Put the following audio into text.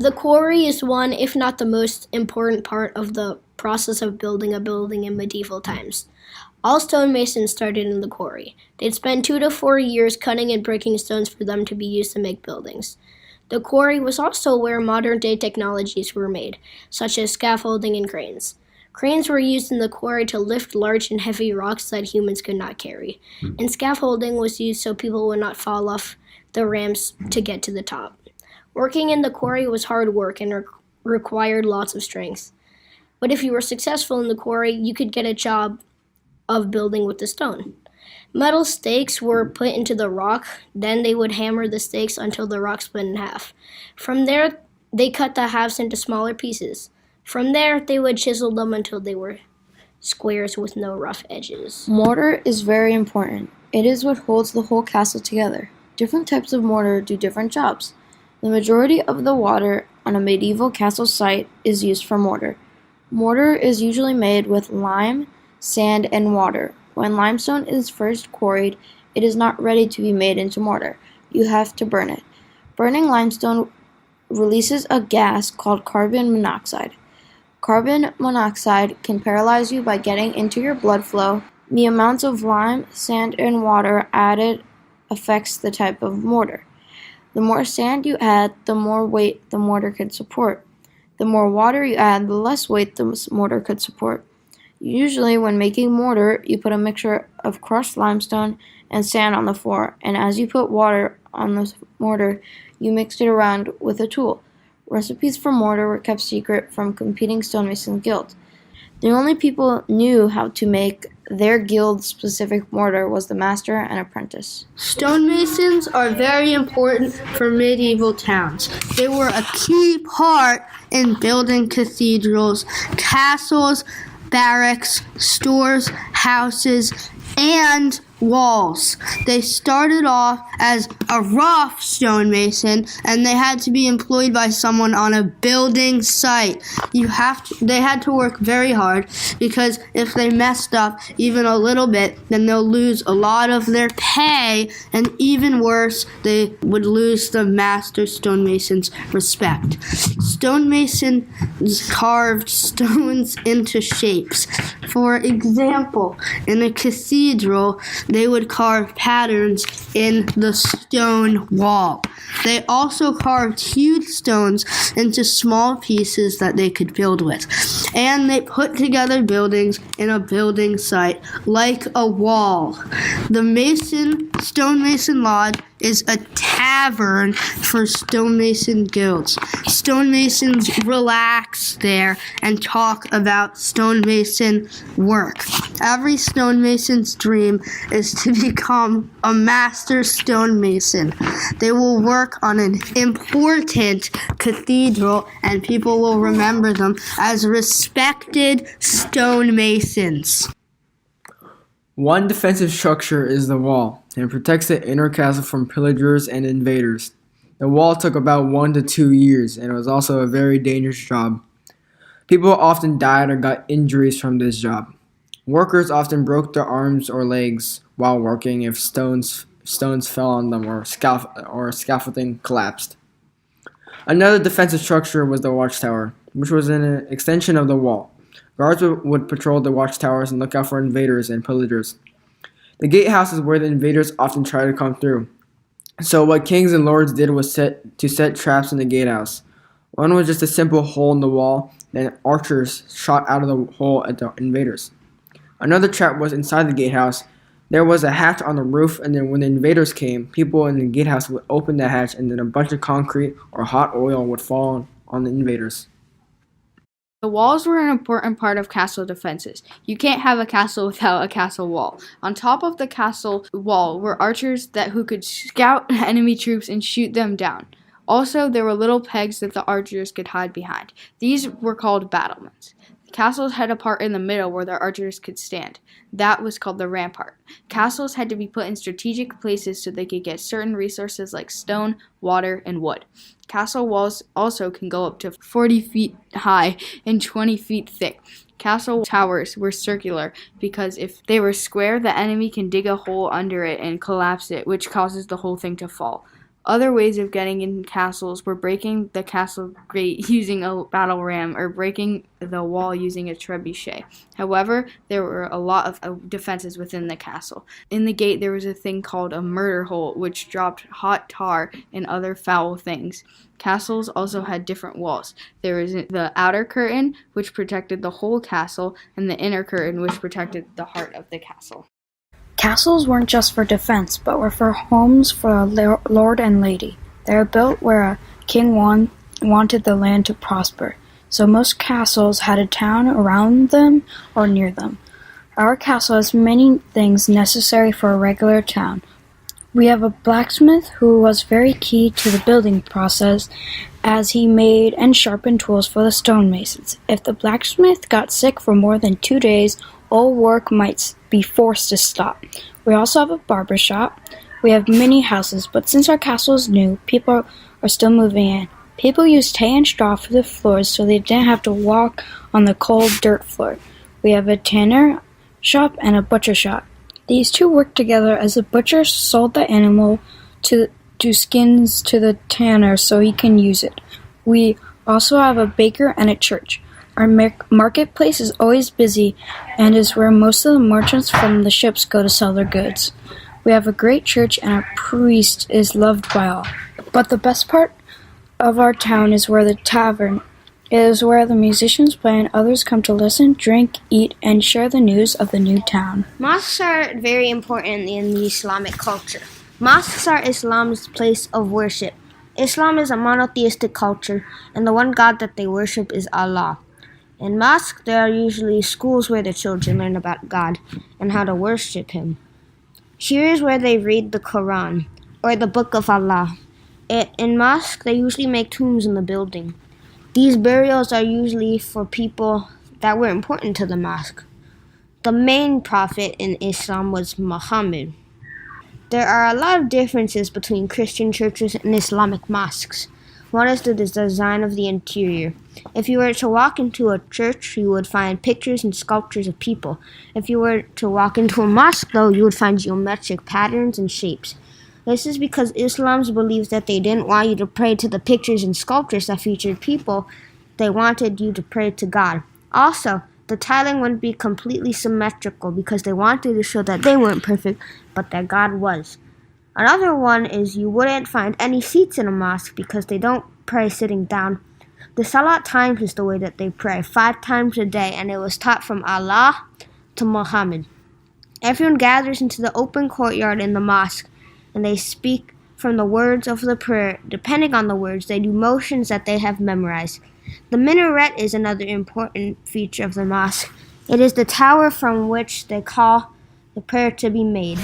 The quarry is one, if not the most important part of the process of building a building in medieval times. All stonemasons started in the quarry. They'd spend 2 to 4 years cutting and breaking stones for them to be used to make buildings. The quarry was also where modern-day technologies were made, such as scaffolding and cranes. Cranes were used in the quarry to lift large and heavy rocks that humans could not carry, and scaffolding was used so people would not fall off the ramps to get to the top. Working in the quarry was hard work and required lots of strength. But if you were successful in the quarry, you could get a job of building with the stone. Metal stakes were put into the rock, then they would hammer the stakes until the rock split in half. From there, they cut the halves into smaller pieces. From there, they would chisel them until they were squares with no rough edges. Mortar is very important. It is what holds the whole castle together. Different types of mortar do different jobs. The majority of the water on a medieval castle site is used for mortar. Mortar is usually made with lime, sand, and water. When limestone is first quarried, it is not ready to be made into mortar. You have to burn it. Burning limestone releases a gas called carbon monoxide. Carbon monoxide can paralyze you by getting into your blood flow. The amounts of lime, sand, and water added affects the type of mortar. The more sand you add, the more weight the mortar could support. The more water you add, the less weight the mortar could support. Usually, when making mortar, you put a mixture of crushed limestone and sand on the floor, and as you put water on the mortar, you mixed it around with a tool. Recipes for mortar were kept secret from competing Stonemason Guilds. The only people knew how to make their guild-specific mortar was the master and apprentice. Stonemasons are very important for medieval towns. They were a key part in building cathedrals, castles, barracks, stores, houses, and walls. They started off as a rough stonemason, and they had to be employed by someone on a building site. They had to work very hard, because if they messed up even a little bit, then they'll lose a lot of their pay, and even worse, they would lose the master stonemason's respect. Stonemasons carved stones into shapes. For example, in a cathedral, they would carve patterns in the stone wall. They also carved huge stones into small pieces that they could build with. And they put together buildings in a building site, like a wall. The Stonemason Lodge is a tavern for stonemason guilds. Stonemasons relax there and talk about stonemason work. Every stonemason's dream is to become a master stonemason. They will work on an important cathedral, and people will remember them as respected stonemasons. One defensive structure is the wall. It protects the inner castle from pillagers and invaders. The wall took about 1 to 2 years, and it was also a very dangerous job. People often died or got injuries from this job. Workers often broke their arms or legs while working if stones fell on them or scaffolding collapsed. Another defensive structure was the watchtower, which was an extension of the wall. Guards would patrol the watchtowers and look out for invaders and pillagers. The gatehouse is where the invaders often try to come through. So what kings and lords did was set traps in the gatehouse. One was just a simple hole in the wall, then archers shot out of the hole at the invaders. Another trap was inside the gatehouse. There was a hatch on the roof, and then when the invaders came, people in the gatehouse would open the hatch, and then a bunch of concrete or hot oil would fall on the invaders. The walls were an important part of castle defenses. You can't have a castle without a castle wall. On top of the castle wall were archers who could scout enemy troops and shoot them down. Also, there were little pegs that the archers could hide behind. These were called battlements. Castles had a part in the middle where their archers could stand. That was called the rampart. Castles had to be put in strategic places so they could get certain resources like stone, water, and wood. Castle walls also can go up to 40 feet high and 20 feet thick. Castle towers were circular because if they were square, the enemy can dig a hole under it and collapse it, which causes the whole thing to fall. Other ways of getting in castles were breaking the castle gate using a battle ram or breaking the wall using a trebuchet. However, there were a lot of defenses within the castle. In the gate, there was a thing called a murder hole, which dropped hot tar and other foul things. Castles also had different walls. There was the outer curtain, which protected the whole castle, and the inner curtain, which protected the heart of the castle. Castles weren't just for defense, but were for homes for a lord and lady. They were built where a king wanted the land to prosper, so most castles had a town around them or near them. Our castle has many things necessary for a regular town. We have a blacksmith who was very key to the building process, as he made and sharpened tools for the stonemasons. If the blacksmith got sick for more than 2 days, all work might be forced to stop. We also have a barber shop. We have many houses, but since our castle is new, people are still moving in. People used hay and straw for the floors so they didn't have to walk on the cold dirt floor. We have a tanner shop and a butcher shop. These two worked together as the butcher sold the animal to skins to the tanner so he can use it. We also have a baker and a church. Our marketplace is always busy and is where most of the merchants from the ships go to sell their goods. We have a great church and our priest is loved by all. But the best part of our town is where the tavern is, where the musicians play and others come to listen, drink, eat, and share the news of the new town. Mosques are very important in the Islamic culture. Mosques are Islam's place of worship. Islam is a monotheistic culture, and the one God that they worship is Allah. In mosques, there are usually schools where the children learn about God and how to worship Him. Here is where they read the Quran, or the Book of Allah. In mosques, they usually make tombs in the building. These burials are usually for people that were important to the mosque. The main prophet in Islam was Muhammad. There are a lot of differences between Christian churches and Islamic mosques. One is the design of the interior. If you were to walk into a church, you would find pictures and sculptures of people. If you were to walk into a mosque, though, you would find geometric patterns and shapes. This is because Islam believes that they didn't want you to pray to the pictures and sculptures that featured people. They wanted you to pray to God. Also, the tiling wouldn't be completely symmetrical because they wanted to show that they weren't perfect, but that God was. Another one is you wouldn't find any seats in a mosque because they don't pray sitting down. The Salat times is the way that they pray, 5 times a day, and it was taught from Allah to Muhammad. Everyone gathers into the open courtyard in the mosque, and they speak from the words of the prayer. Depending on the words, they do motions that they have memorized. The minaret is another important feature of the mosque. It is the tower from which they call the prayer to be made.